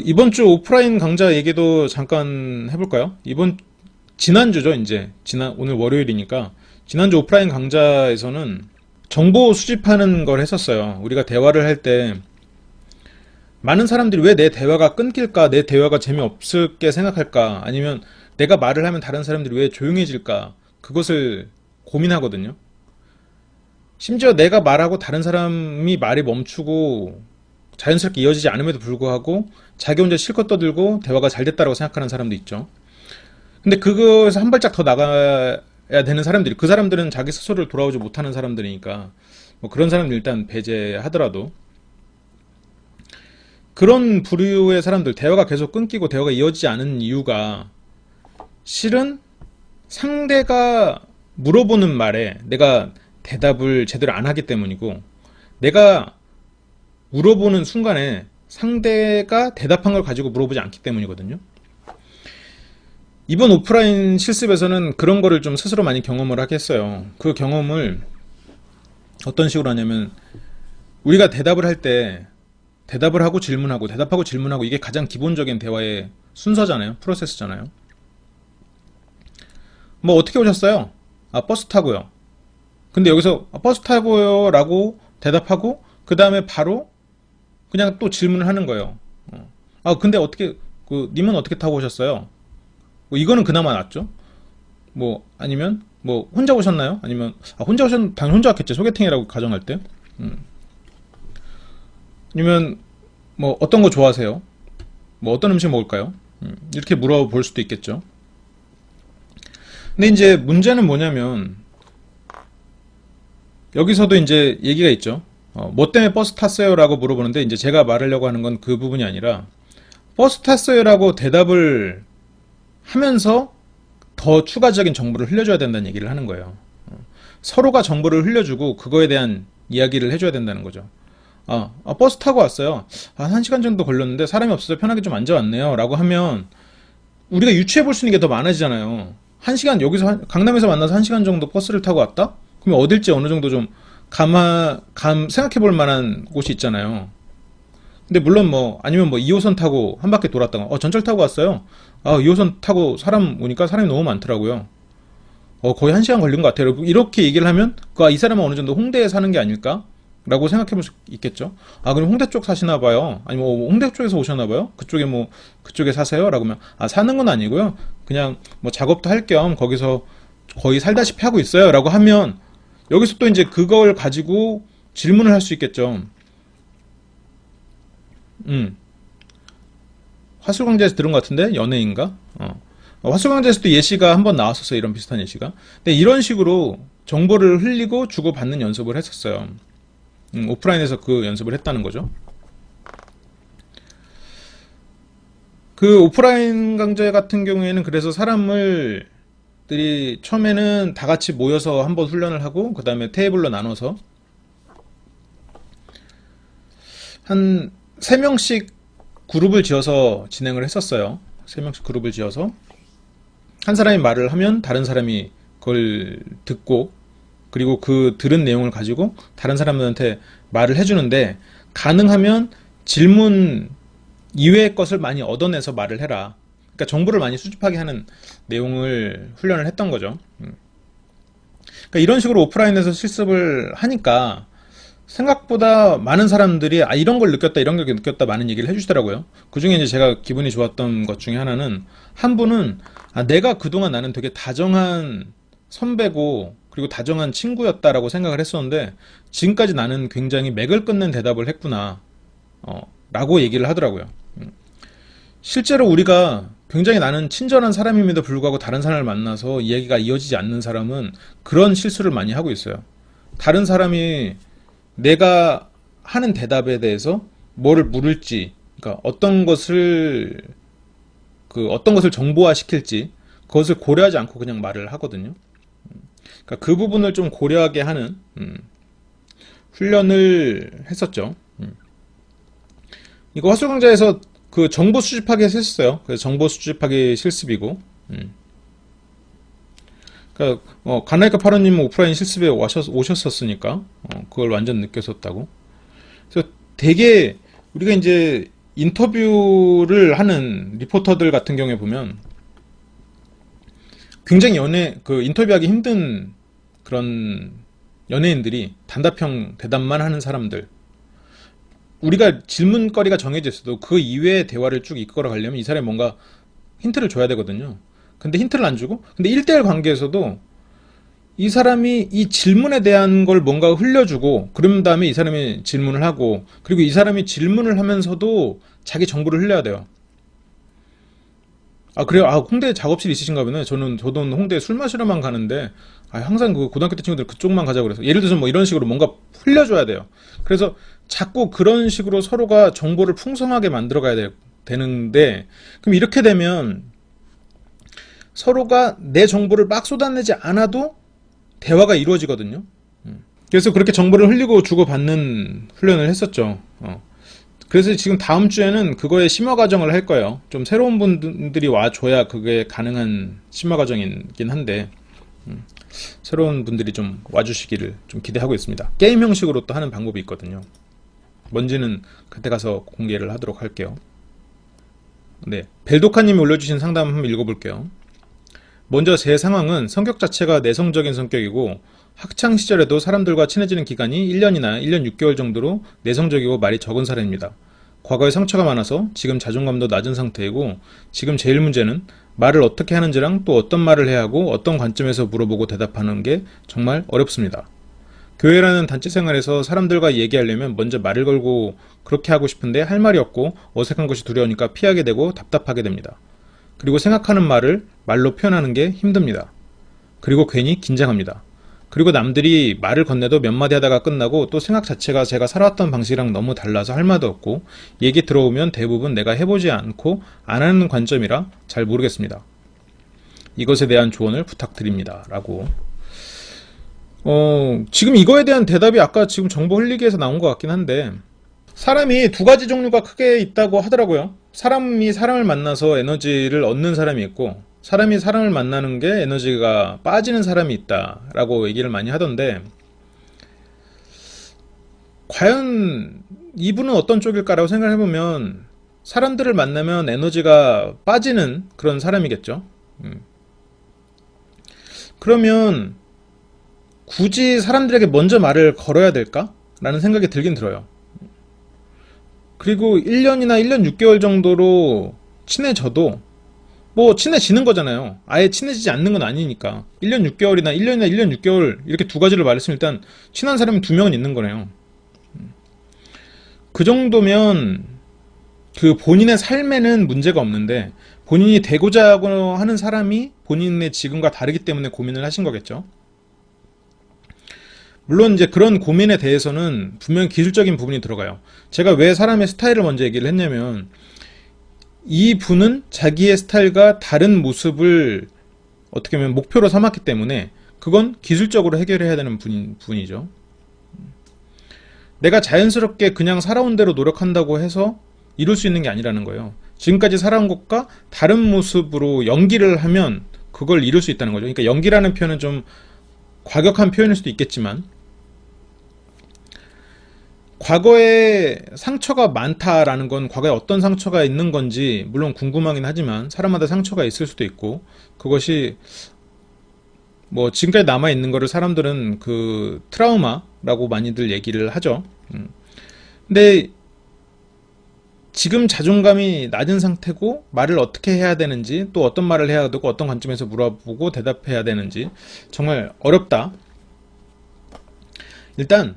이번 주 오프라인 강좌 얘기도 잠깐 해볼까요? 지난주죠, 이제. 오늘 월요일이니까. 지난주 오프라인 강좌에서는 정보 수집하는 걸 했었어요. 우리가 대화를 할 때, 많은 사람들이 왜 내 대화가 끊길까? 내 대화가 재미없을게 생각할까? 아니면 내가 말을 하면 다른 사람들이 왜 조용해질까? 그것을 고민하거든요. 심지어 내가 말하고 다른 사람이 말이 멈추고 자연스럽게 이어지지 않음에도 불구하고 자기 혼자 실컷 떠들고 대화가 잘 됐다고 생각하는 사람도 있죠. 근데 그거에서 한 발짝 더 나가야 되는 사람들이, 그 사람들은 자기 스스로를 돌아오지 못하는 사람들이니까 뭐 그런 사람들 일단 배제하더라도, 그런 부류의 사람들, 대화가 계속 끊기고 대화가 이어지지 않은 이유가 실은 상대가 물어보는 말에 내가 대답을 제대로 안 하기 때문이고, 내가 물어보는 순간에 상대가 대답한 걸 가지고 물어보지 않기 때문이거든요. 이번 오프라인 실습에서는 그런 거를 좀 스스로 많이 경험을 하겠어요. 그 경험을 어떤 식으로 하냐면, 우리가 대답을 할 때 대답을 하고 질문하고 대답하고 질문하고, 이게 가장 기본적인 대화의 순서잖아요. 프로세스잖아요. 뭐 어떻게 오셨어요? 버스 타고요. 근데 여기서 버스 타고요 라고 대답하고 그 다음에 바로 그냥 또 질문을 하는 거예요. 근데 어떻게, 님은 어떻게 타고 오셨어요? 뭐 이거는 그나마 낫죠. 뭐 아니면 뭐 혼자 오셨나요? 아니면 당연히 혼자 왔겠지, 소개팅이라고 가정할 때. 아니면 뭐 어떤 거 좋아하세요? 뭐 어떤 음식 먹을까요? 이렇게 물어볼 수도 있겠죠. 근데 이제 문제는 뭐냐면, 여기서도 이제 얘기가 있죠. 뭐 때문에 버스 탔어요? 라고 물어보는데, 이제 제가 말하려고 하는 건 그 부분이 아니라, 버스 탔어요? 라고 대답을 하면서 더 추가적인 정보를 흘려줘야 된다는 얘기를 하는 거예요. 서로가 정보를 흘려주고 그거에 대한 이야기를 해줘야 된다는 거죠. 버스 타고 왔어요. 1시간 정도 걸렸는데 사람이 없어서 편하게 좀 앉아왔네요. 라고 하면 우리가 유추해 볼 수 있는 게 더 많아지잖아요. 1시간, 여기서 강남에서 만나서 1시간 정도 버스를 타고 왔다? 그러면 어딜지 어느 정도 좀 생각해 볼 만한 곳이 있잖아요. 근데 물론 아니면 2호선 타고 한 바퀴 돌았다가, 전철 타고 왔어요. 2호선 타고 사람 오니까 사람이 너무 많더라고요. 거의 1시간 걸린 것 같아요. 이렇게 얘기를 하면, 이 사람은 어느 정도 홍대에 사는 게 아닐까? 라고 생각해 볼 수 있겠죠. 그럼 홍대 쪽 사시나 봐요. 아니면 홍대 쪽에서 오셨나 봐요. 그쪽에 사세요? 라고 하면, 사는 건 아니고요. 그냥 작업도 할 겸 거기서 거의 살다시피 하고 있어요. 라고 하면, 여기서 또 이제 그걸 가지고 질문을 할 수 있겠죠. 화술강좌에서 들은 것 같은데? 연예인가? 화술강좌에서도 예시가 한번 나왔었어요. 이런 비슷한 예시가. 근데 이런 식으로 정보를 흘리고 주고받는 연습을 했었어요. 오프라인에서 그 연습을 했다는 거죠. 그 오프라인 강좌 같은 경우에는 그래서 사람들이 처음에는 다 같이 모여서 한번 훈련을 하고, 그 다음에 테이블로 나눠서 한 3명씩 그룹을 지어서 진행을 했었어요. 3명씩 그룹을 지어서 한 사람이 말을 하면 다른 사람이 그걸 듣고 그리고 그 들은 내용을 가지고 다른 사람들한테 말을 해주는데 가능하면 질문 이외의 것을 많이 얻어내서 말을 해라. 그러니까 정보를 많이 수집하게 하는 내용을 훈련을 했던 거죠. 그러니까 이런 식으로 오프라인에서 실습을 하니까 생각보다 많은 사람들이 이런 걸 느꼈다 이런 걸 느꼈다 많은 얘기를 해주시더라고요. 그 중에 이제 제가 기분이 좋았던 것 중에 하나는 한 분은 내가 그동안 나는 되게 다정한 선배고 그리고 다정한 친구였다라고 생각을 했었는데 지금까지 나는 굉장히 맥을 끊는 대답을 했구나 라고 얘기를 하더라고요. 실제로 우리가 굉장히 나는 친절한 사람임에도 불구하고 다른 사람을 만나서 이야기가 이어지지 않는 사람은 그런 실수를 많이 하고 있어요. 다른 사람이 내가 하는 대답에 대해서 뭐를 물을지, 그러니까 어떤 것을 정보화 시킬지, 그것을 고려하지 않고 그냥 말을 하거든요. 그러니까 그 부분을 좀 고려하게 하는, 훈련을 했었죠. 이거 화술강좌에서 그 정보 수집하기 했었어요. 그래서 정보 수집하기 실습이고, 그러니까 가나이카 파로님은 오프라인 실습에 오셨었으니까 그걸 완전 느꼈었다고. 그래서 되게 우리가 이제 인터뷰를 하는 리포터들 같은 경우에 보면 굉장히 인터뷰하기 힘든 그런 연예인들이 단답형 대답만 하는 사람들. 우리가 질문거리가 정해져 있어도 그 이외의 대화를 쭉 이끌어 가려면 이 사람이 뭔가 힌트를 줘야 되거든요. 근데 힌트를 안 주고, 근데 1대1 관계에서도 이 사람이 이 질문에 대한 걸 뭔가 흘려주고, 그런 다음에 이 사람이 질문을 하고, 그리고 이 사람이 질문을 하면서도 자기 정보를 흘려야 돼요. 그래요? 홍대에 작업실 있으신가 보네. 저도 홍대에 술 마시러만 가는데, 항상 그 고등학교 때 친구들 그쪽만 가자고 그래서. 예를 들어서 뭐 이런 식으로 뭔가 흘려줘야 돼요. 그래서 자꾸 그런 식으로 서로가 정보를 풍성하게 만들어 가야 되는데, 그럼 이렇게 되면 서로가 내 정보를 막 쏟아내지 않아도 대화가 이루어지거든요. 그래서 그렇게 정보를 흘리고 주고받는 훈련을 했었죠. 그래서 지금 다음 주에는 그거의 심화 과정을 할 거예요. 좀 새로운 분들이 와줘야 그게 가능한 심화 과정이긴 한데 새로운 분들이 좀 와주시기를 좀 기대하고 있습니다. 게임 형식으로 또 하는 방법이 있거든요. 뭔지는 그때 가서 공개를 하도록 할게요. 네, 벨도카님이 올려주신 상담 한번 읽어볼게요. 먼저 제 상황은 성격 자체가 내성적인 성격이고 학창시절에도 사람들과 친해지는 기간이 1년이나 1년 6개월 정도로 내성적이고 말이 적은 사람입니다. 과거에 상처가 많아서 지금 자존감도 낮은 상태이고 지금 제일 문제는 말을 어떻게 하는지랑 또 어떤 말을 해야 하고 어떤 관점에서 물어보고 대답하는 게 정말 어렵습니다. 교회라는 단체 생활에서 사람들과 얘기하려면 먼저 말을 걸고 그렇게 하고 싶은데 할 말이 없고 어색한 것이 두려우니까 피하게 되고 답답하게 됩니다. 그리고 생각하는 말을 말로 표현하는 게 힘듭니다. 그리고 괜히 긴장합니다. 그리고 남들이 말을 건네도 몇 마디 하다가 끝나고 또 생각 자체가 제가 살아왔던 방식이랑 너무 달라서 할 말도 없고 얘기 들어오면 대부분 내가 해보지 않고 안 하는 관점이라 잘 모르겠습니다. 이것에 대한 조언을 부탁드립니다. 라고. 지금 이거에 대한 대답이 아까 지금 정보 흘리기에서 나온 것 같긴 한데 사람이 두 가지 종류가 크게 있다고 하더라고요. 사람이 사람을 만나서 에너지를 얻는 사람이 있고 사람이 사람을 만나는 게 에너지가 빠지는 사람이 있다라고 얘기를 많이 하던데 과연 이분은 어떤 쪽일까라고 생각을 해보면 사람들을 만나면 에너지가 빠지는 그런 사람이겠죠. 그러면 굳이 사람들에게 먼저 말을 걸어야 될까? 라는 생각이 들긴 들어요. 그리고 1년이나 1년 6개월 정도로 친해져도 뭐 친해지는 거잖아요. 아예 친해지지 않는 건 아니니까 1년 6개월이나 1년이나 1년 6개월 이렇게 두 가지를 말했으면 일단 친한 사람이 2명은 있는 거네요. 그 정도면 그 본인의 삶에는 문제가 없는데 본인이 되고자 하는 사람이 본인의 지금과 다르기 때문에 고민을 하신 거겠죠. 물론 이제 그런 고민에 대해서는 분명히 기술적인 부분이 들어가요. 제가 왜 사람의 스타일을 먼저 얘기를 했냐면 이 분은 자기의 스타일과 다른 모습을 어떻게 보면 목표로 삼았기 때문에 그건 기술적으로 해결해야 되는 분이죠. 내가 자연스럽게 그냥 살아온 대로 노력한다고 해서 이룰 수 있는 게 아니라는 거예요. 지금까지 살아온 것과 다른 모습으로 연기를 하면 그걸 이룰 수 있다는 거죠. 그러니까 연기라는 표현은 좀 과격한 표현일 수도 있겠지만, 과거에 상처가 많다라는 건 과거에 어떤 상처가 있는 건지 물론 궁금하긴 하지만 사람마다 상처가 있을 수도 있고, 그것이 뭐 지금까지 남아있는 거를 사람들은 그 트라우마라고 많이들 얘기를 하죠. 근데 지금 자존감이 낮은 상태고 말을 어떻게 해야 되는지, 또 어떤 말을 해야 되고 어떤 관점에서 물어보고 대답해야 되는지 정말 어렵다. 일단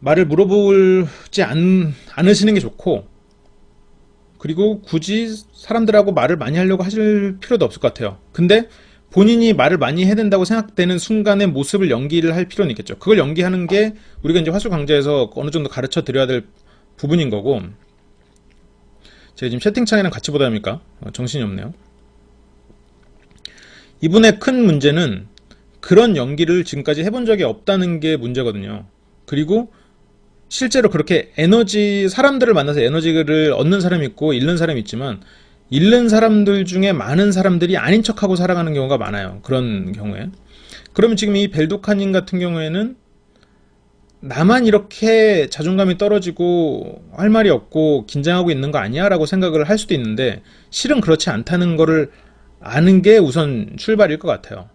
말을 물어보지 않으시는 게 좋고, 그리고 굳이 사람들하고 말을 많이 하려고 하실 필요도 없을 것 같아요. 근데 본인이 말을 많이 해야 된다고 생각되는 순간의 모습을 연기를 할 필요는 있겠죠. 그걸 연기하는 게 우리가 이제 화술 강좌에서 어느 정도 가르쳐 드려야 될 부분인 거고, 제가 지금 채팅창이랑 같이 보다 보니까 정신이 없네요. 이분의 큰 문제는 그런 연기를 지금까지 해본 적이 없다는 게 문제거든요. 그리고 실제로 그렇게 사람들을 만나서 에너지를 얻는 사람이 있고 잃는 사람이 있지만, 잃는 사람들 중에 많은 사람들이 아닌 척하고 살아가는 경우가 많아요. 그런 경우에. 그러면 지금 이 벨도카님 같은 경우에는 나만 이렇게 자존감이 떨어지고 할 말이 없고 긴장하고 있는 거 아니야? 라고 생각을 할 수도 있는데, 실은 그렇지 않다는 거를 아는 게 우선 출발일 것 같아요.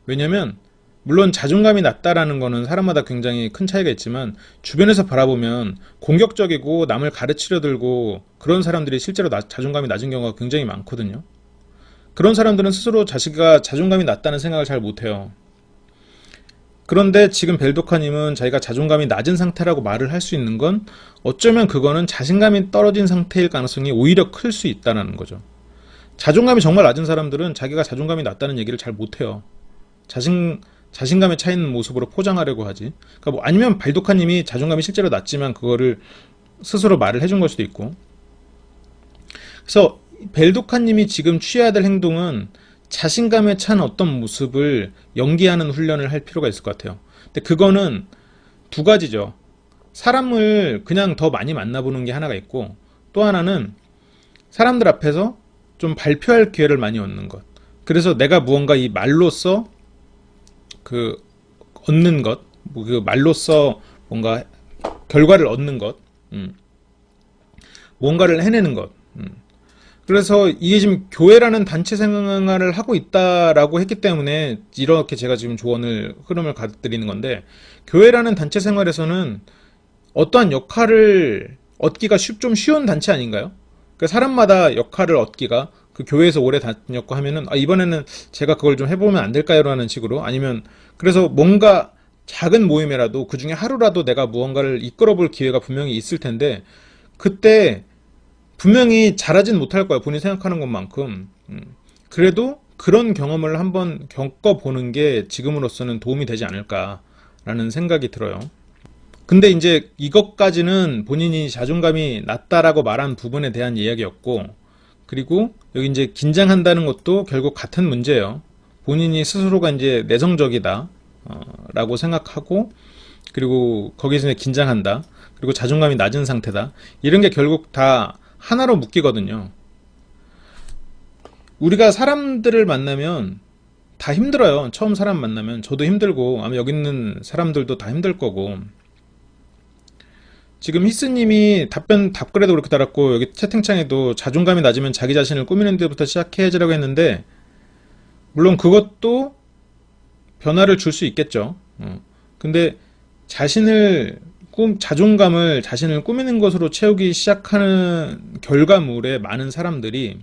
왜냐면 물론 자존감이 낮다라는 거는 사람마다 굉장히 큰 차이가 있지만, 주변에서 바라보면 공격적이고 남을 가르치려 들고 그런 사람들이 실제로 자존감이 낮은 경우가 굉장히 많거든요. 그런 사람들은 스스로 자기가 자존감이 낮다는 생각을 잘 못해요. 그런데 지금 벨도카님은 자기가 자존감이 낮은 상태라고 말을 할 수 있는 건, 어쩌면 그거는 자신감이 떨어진 상태일 가능성이 오히려 클 수 있다는 거죠. 자존감이 정말 낮은 사람들은 자기가 자존감이 낮다는 얘기를 잘 못해요. 자신감에 차 있는 모습으로 포장하려고 하지. 그러니까 뭐 아니면 벨도카님이 자존감이 실제로 낮지만 그거를 스스로 말을 해준 걸 수도 있고. 그래서 벨도카님이 지금 취해야 될 행동은 자신감에 찬 어떤 모습을 연기하는 훈련을 할 필요가 있을 것 같아요. 근데 그거는 두 가지죠. 사람을 그냥 더 많이 만나보는 게 하나가 있고, 또 하나는 사람들 앞에서 좀 발표할 기회를 많이 얻는 것. 그래서 내가 무언가 이 말로써 얻는 것, 그 말로써 뭔가 결과를 얻는 것, 뭔가를 해내는 것. 그래서 이게 지금 교회라는 단체 생활을 하고 있다라고 했기 때문에 이렇게 제가 지금 흐름을 가드리는 건데, 교회라는 단체 생활에서는 어떠한 역할을 얻기가 좀 쉬운 단체 아닌가요? 그러니까 사람마다 역할을 얻기가, 그 교회에서 오래 다녔고 하면은 이번에는 제가 그걸 좀 해보면 안 될까요? 라는 식으로, 아니면 그래서 뭔가 작은 모임이라도 그 중에 하루라도 내가 무언가를 이끌어 볼 기회가 분명히 있을 텐데, 그때 분명히 잘하진 못할 거야, 본인이 생각하는 것만큼. 그래도 그런 경험을 한번 겪어보는 게 지금으로서는 도움이 되지 않을까라는 생각이 들어요. 근데 이제 이것까지는 본인이 자존감이 낮다라고 말한 부분에 대한 이야기였고, 그리고 여기 이제 긴장한다는 것도 결국 같은 문제예요. 본인이 스스로가 이제 내성적이다 라고 생각하고, 그리고 거기서 이제 긴장한다, 그리고 자존감이 낮은 상태다, 이런 게 결국 다 하나로 묶이거든요. 우리가 사람들을 만나면 다 힘들어요. 처음 사람 만나면 저도 힘들고, 아마 여기 있는 사람들도 다 힘들 거고. 지금 히스님이 답글에도 그렇게 달았고, 여기 채팅창에도 자존감이 낮으면 자기 자신을 꾸미는 데부터 시작해야지라고 했는데, 물론 그것도 변화를 줄 수 있겠죠. 근데 자존감을 자신을 꾸미는 것으로 채우기 시작하는 결과물에 많은 사람들이,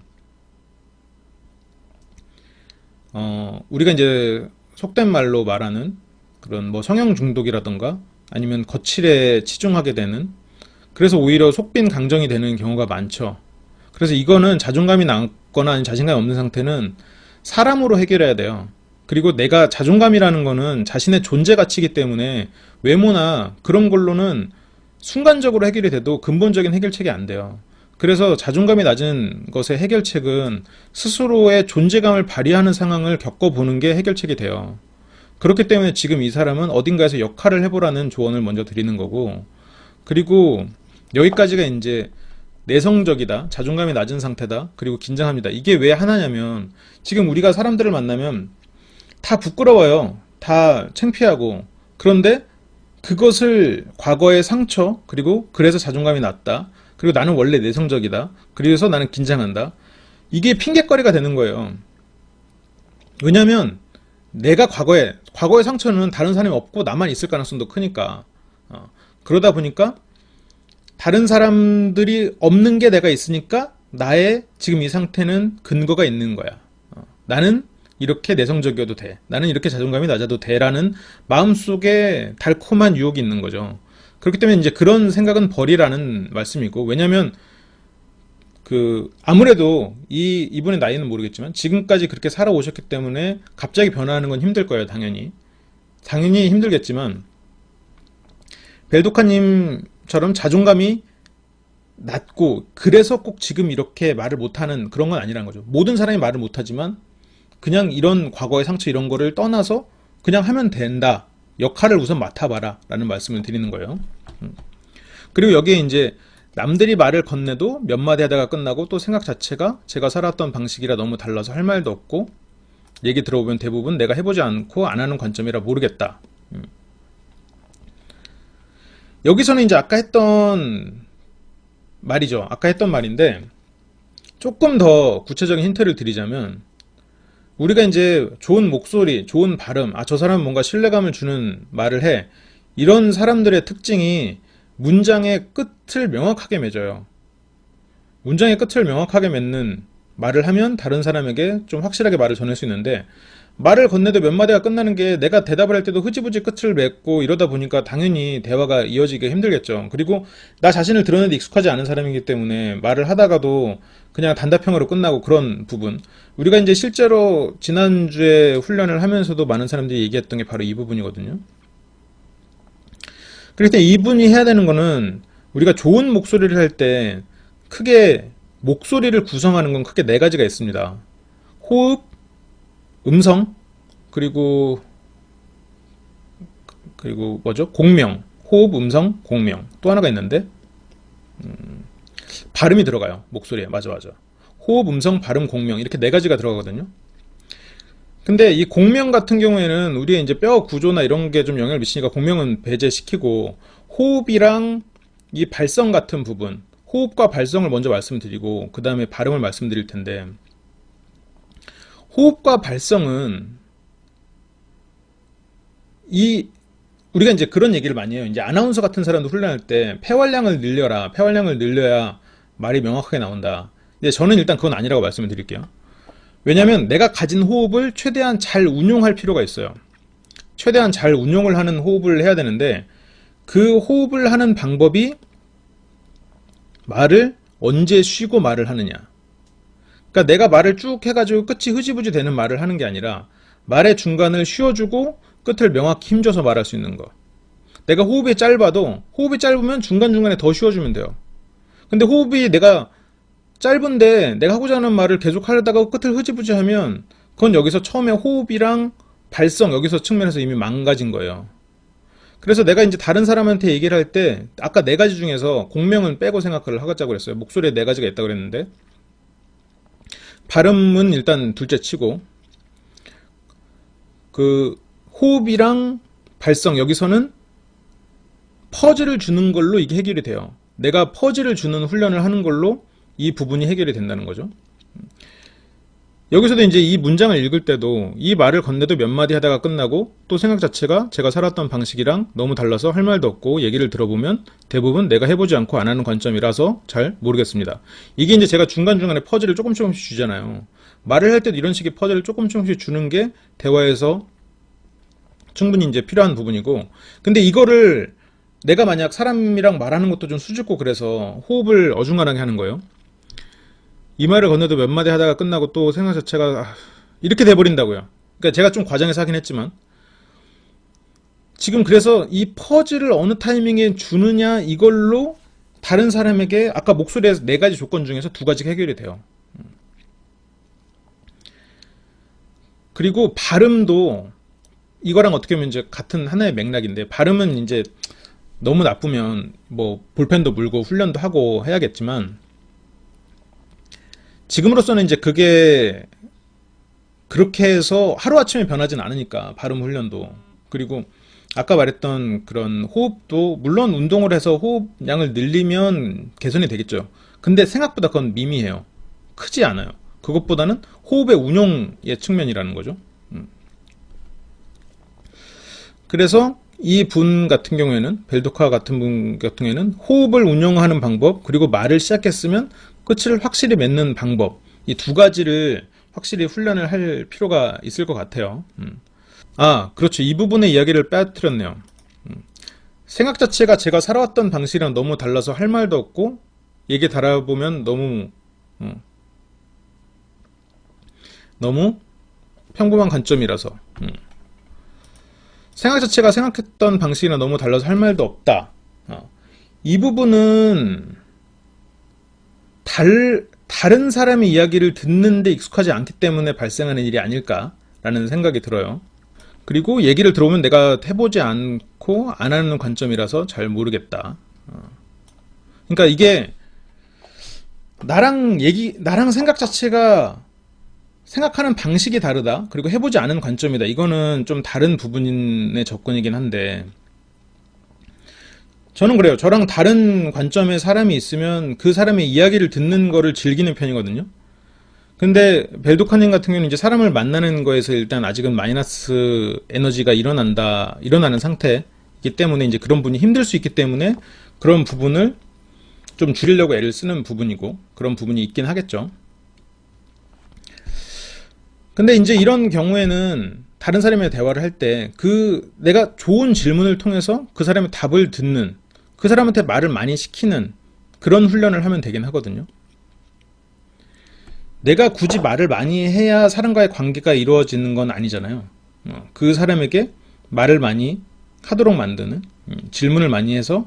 우리가 이제 속된 말로 말하는 그런 뭐 성형 중독이라던가 아니면 거칠에 치중하게 되는, 그래서 오히려 속빈 강정이 되는 경우가 많죠. 그래서 이거는 자존감이 낮거나 아니면 자신감이 없는 상태는 사람으로 해결해야 돼요. 그리고 내가 자존감이라는 거는 자신의 존재 가치이기 때문에 외모나 그런 걸로는 순간적으로 해결이 돼도 근본적인 해결책이 안 돼요. 그래서 자존감이 낮은 것의 해결책은 스스로의 존재감을 발휘하는 상황을 겪어보는 게 해결책이 돼요. 그렇기 때문에 지금 이 사람은 어딘가에서 역할을 해보라는 조언을 먼저 드리는 거고, 그리고 여기까지가 이제 내성적이다, 자존감이 낮은 상태다, 그리고 긴장합니다. 이게 왜 하나냐면 지금 우리가 사람들을 만나면 다 부끄러워요. 다 창피하고. 그런데 그것을 과거의 상처, 그리고 그래서 자존감이 낮다, 그리고 나는 원래 내성적이다, 그래서 나는 긴장한다, 이게 핑계거리가 되는 거예요. 왜냐면 내가 과거의 상처는 다른 사람이 없고 나만 있을 가능성도 크니까. 그러다 보니까 다른 사람들이 없는 게 내가 있으니까 나의 지금 이 상태는 근거가 있는 거야. 나는 이렇게 내성적이어도 돼, 나는 이렇게 자존감이 낮아도 돼라는 마음속에 달콤한 유혹이 있는 거죠. 그렇기 때문에 이제 그런 생각은 버리라는 말씀이고, 왜냐면 아무래도 이분의 나이는 모르겠지만 지금까지 그렇게 살아오셨기 때문에 갑자기 변화하는 건 힘들 거예요. 당연히 힘들겠지만 벨도카님처럼 자존감이 낮고 그래서 꼭 지금 이렇게 말을 못하는 그런 건 아니라는 거죠. 모든 사람이 말을 못하지만 그냥 이런 과거의 상처 이런 거를 떠나서 그냥 하면 된다, 역할을 우선 맡아봐라 라는 말씀을 드리는 거예요. 그리고 여기에 이제 남들이 말을 건네도 몇 마디 하다가 끝나고, 또 생각 자체가 제가 살았던 방식이라 너무 달라서 할 말도 없고, 얘기 들어보면 대부분 내가 해보지 않고 안 하는 관점이라 모르겠다. 여기서는 이제 아까 했던 말이죠. 아까 했던 말인데 조금 더 구체적인 힌트를 드리자면, 우리가 이제 좋은 목소리, 좋은 발음, 저 사람은 뭔가 신뢰감을 주는 말을 해, 이런 사람들의 특징이 문장의 끝을 명확하게 맺어요. 문장의 끝을 명확하게 맺는 말을 하면 다른 사람에게 좀 확실하게 말을 전할 수 있는데, 말을 건네도 몇 마디가 끝나는 게 내가 대답을 할 때도 흐지부지 끝을 맺고 이러다 보니까 당연히 대화가 이어지기 힘들겠죠. 그리고 나 자신을 드러내도 익숙하지 않은 사람이기 때문에 말을 하다가도 그냥 단답형으로 끝나고, 그런 부분, 우리가 이제 실제로 지난주에 훈련을 하면서도 많은 사람들이 얘기했던 게 바로 이 부분이거든요. 그럴 때 이분이 해야 되는 거는, 우리가 좋은 목소리를 할 때 크게 목소리를 구성하는 건 크게 네 가지가 있습니다. 호흡, 음성, 그리고 뭐죠? 공명. 호흡, 음성, 공명. 또 하나가 있는데 발음이 들어가요. 목소리에. 맞아. 호흡, 음성, 발음, 공명, 이렇게 네 가지가 들어가거든요. 근데 이 공명 같은 경우에는 우리의 이제 뼈 구조나 이런 게 좀 영향을 미치니까 공명은 배제시키고, 호흡이랑 이 발성 같은 부분, 호흡과 발성을 먼저 말씀드리고 그 다음에 발음을 말씀드릴 텐데, 호흡과 발성은 우리가 이제 그런 얘기를 많이 해요. 이제 아나운서 같은 사람도 훈련할 때 폐활량을 늘려라, 폐활량을 늘려야 말이 명확하게 나온다. 근데 저는 일단 그건 아니라고 말씀을 드릴게요. 왜냐면 내가 가진 호흡을 최대한 잘 운용할 필요가 있어요. 최대한 잘 운용을 하는 호흡을 해야 되는데, 그 호흡을 하는 방법이 말을 언제 쉬고 말을 하느냐. 그러니까 내가 말을 쭉 해가지고 끝이 흐지부지 되는 말을 하는 게 아니라, 말의 중간을 쉬어주고 끝을 명확히 힘줘서 말할 수 있는 거. 내가 호흡이 짧으면 중간중간에 더 쉬어주면 돼요. 근데 호흡이 내가 짧은데 내가 하고자 하는 말을 계속 하려다가 끝을 흐지부지 하면, 그건 여기서 처음에 호흡이랑 발성, 여기서 측면에서 이미 망가진 거예요. 그래서 내가 이제 다른 사람한테 얘기를 할 때 아까 네 가지 중에서 공명은 빼고 생각을 하자고 그랬어요. 목소리에 네 가지가 있다고 그랬는데, 발음은 일단 둘째 치고, 호흡이랑 발성, 여기서는 퍼즐을 주는 걸로 이게 해결이 돼요. 내가 퍼즐을 주는 훈련을 하는 걸로 이 부분이 해결이 된다는 거죠. 여기서도 이제 이 문장을 읽을 때도 이 말을 건네도 몇 마디 하다가 끝나고, 또 생각 자체가 제가 살았던 방식이랑 너무 달라서 할 말도 없고, 얘기를 들어보면 대부분 내가 해보지 않고 안 하는 관점이라서 잘 모르겠습니다. 이게 이제 제가 중간중간에 퍼즐을 조금씩 주잖아요. 말을 할 때도 이런 식의 퍼즐을 조금씩 주는 게 대화에서 충분히 이제 필요한 부분이고, 근데 이거를 내가 만약 사람이랑 말하는 것도 좀 수줍고 그래서 호흡을 어중간하게 하는 거예요. 이 말을 건네도 몇 마디 하다가 끝나고 또 생각 자체가 이렇게 돼버린다고요. 그러니까 제가 좀 과장해서 하긴 했지만, 지금 그래서 이 퍼즐을 어느 타이밍에 주느냐, 이걸로 다른 사람에게 아까 목소리에서 네 가지 조건 중에서 두 가지가 해결이 돼요. 그리고 발음도 이거랑 어떻게 보면 이제 같은 하나의 맥락인데, 발음은 이제 너무 나쁘면 뭐 볼펜도 물고 훈련도 하고 해야겠지만, 지금으로서는 이제 그게 그렇게 해서 하루아침에 변하진 않으니까, 발음 훈련도. 그리고 아까 말했던 그런 호흡도 물론 운동을 해서 호흡량을 늘리면 개선이 되겠죠. 근데 생각보다 그건 미미해요. 크지 않아요. 그것보다는 호흡의 운용의 측면이라는 거죠. 그래서 이 분 같은 경우에는, 벨도카 같은 분 같은 경우에는 호흡을 운영하는 방법, 그리고 말을 시작했으면 끝을 확실히 맺는 방법, 이 두 가지를 확실히 훈련을 할 필요가 있을 것 같아요. 그렇죠. 이 부분의 이야기를 빼뜨렸네요. 생각 자체가 제가 살아왔던 방식이랑 너무 달라서 할 말도 없고, 얘기 달아보면 너무 평범한 관점이라서, 생각 자체가 생각했던 방식이랑 너무 달라서 할 말도 없다. 이 부분은 다른 사람의 이야기를 듣는데 익숙하지 않기 때문에 발생하는 일이 아닐까라는 생각이 들어요. 그리고 얘기를 들어보면 내가 해보지 않고 안 하는 관점이라서 잘 모르겠다. 그러니까 이게 나랑 생각 자체가 생각하는 방식이 다르다. 그리고 해보지 않은 관점이다. 이거는 좀 다른 부분의 접근이긴 한데, 저는 그래요. 저랑 다른 관점의 사람이 있으면 그 사람의 이야기를 듣는 거를 즐기는 편이거든요. 근데 벨도카님 같은 경우는 이제 사람을 만나는 거에서 일단 아직은 마이너스 에너지가 일어나는 상태이기 때문에 이제 그런 분이 힘들 수 있기 때문에 그런 부분을 좀 줄이려고 애를 쓰는 부분이고, 그런 부분이 있긴 하겠죠. 근데 이제 이런 경우에는 다른 사람의 대화를 할 때 내가 좋은 질문을 통해서 그 사람의 답을 듣는, 그 사람한테 말을 많이 시키는 그런 훈련을 하면 되긴 하거든요. 내가 굳이 말을 많이 해야 사람과의 관계가 이루어지는 건 아니잖아요. 그 사람에게 말을 많이 하도록 만드는, 질문을 많이 해서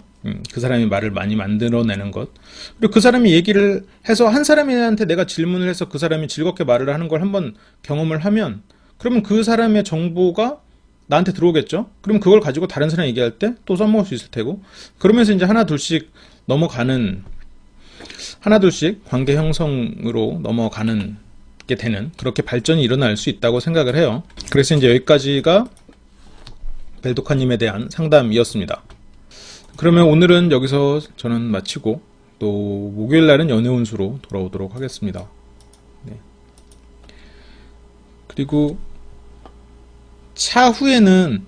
그 사람이 말을 많이 만들어내는 것, 그리고 그 사람이 얘기를 해서 한 사람한테 내가 질문을 해서 그 사람이 즐겁게 말을 하는 걸 한번 경험을 하면, 그러면 그 사람의 정보가 나한테 들어오겠죠. 그럼 그걸 가지고 다른 사람 얘기할 때 또 써먹을 수 있을 테고, 그러면서 이제 하나 둘씩 관계 형성으로 넘어가는 게 되는, 그렇게 발전이 일어날 수 있다고 생각을 해요. 그래서 이제 여기까지가 벨도카님에 대한 상담이었습니다. 그러면 오늘은 여기서 저는 마치고, 또 목요일날은 연애운수로 돌아오도록 하겠습니다. 네. 그리고 차후에는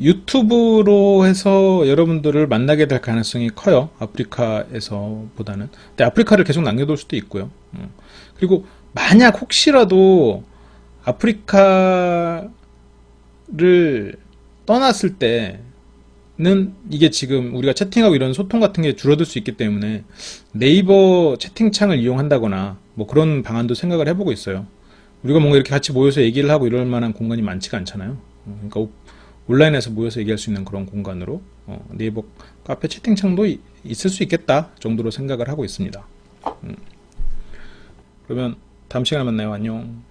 유튜브로 해서 여러분들을 만나게 될 가능성이 커요. 아프리카에서 보다는. 근데 아프리카를 계속 남겨둘 수도 있고요. 그리고 만약 혹시라도 아프리카를 떠났을 때는 이게 지금 우리가 채팅하고 이런 소통 같은 게 줄어들 수 있기 때문에 네이버 채팅창을 이용한다거나 뭐 그런 방안도 생각을 해보고 있어요. 우리가 뭔가 이렇게 같이 모여서 얘기를 하고 이럴 만한 공간이 많지가 않잖아요. 그러니까 온라인에서 모여서 얘기할 수 있는 그런 공간으로 네이버 카페 채팅창도 있을 수 있겠다 정도로 생각을 하고 있습니다. 그러면 다음 시간에 만나요. 안녕.